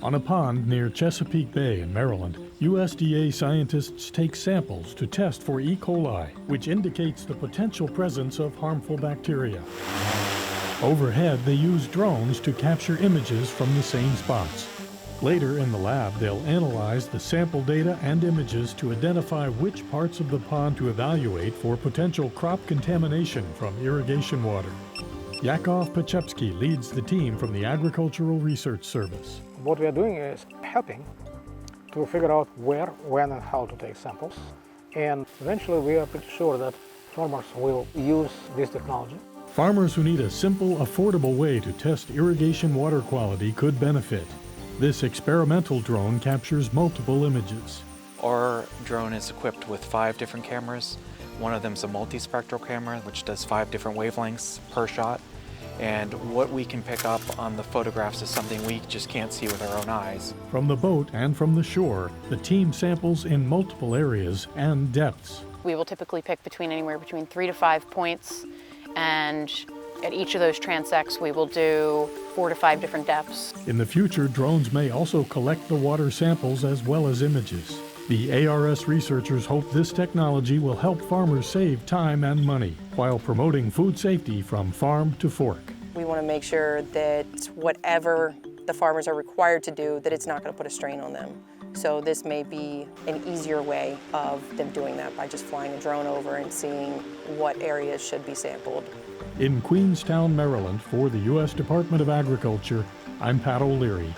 On a pond near Chesapeake Bay in Maryland, USDA scientists take samples to test for E. coli, which indicates the potential presence of harmful bacteria. Overhead, they use drones to capture images from the same spots. Later in the lab, they'll analyze the sample data and images to identify which parts of the pond to evaluate for potential crop contamination from irrigation water. Yakov Pachepsky leads the team from the Agricultural Research Service. What we are doing is helping to figure out where, when, and how to take samples. And eventually we are pretty sure that farmers will use this technology. Farmers who need a simple, affordable way to test irrigation water quality could benefit. This experimental drone captures multiple images. Our drone is equipped with 5 different cameras. One of them is a multispectral camera, which does 5 different wavelengths per shot. And what we can pick up on the photographs is something we just can't see with our own eyes. From the boat and from the shore, the team samples in multiple areas and depths. We will typically pick anywhere between 3 to 5 points, and at each of those transects we will do 4 to 5 different depths. In the future, drones may also collect the water samples as well as images. The ARS researchers hope this technology will help farmers save time and money while promoting food safety from farm to fork. We want to make sure that whatever the farmers are required to do, that it's not going to put a strain on them. So this may be an easier way of them doing that by just flying a drone over and seeing what areas should be sampled. In Queenstown, Maryland, for the U.S. Department of Agriculture, I'm Pat O'Leary.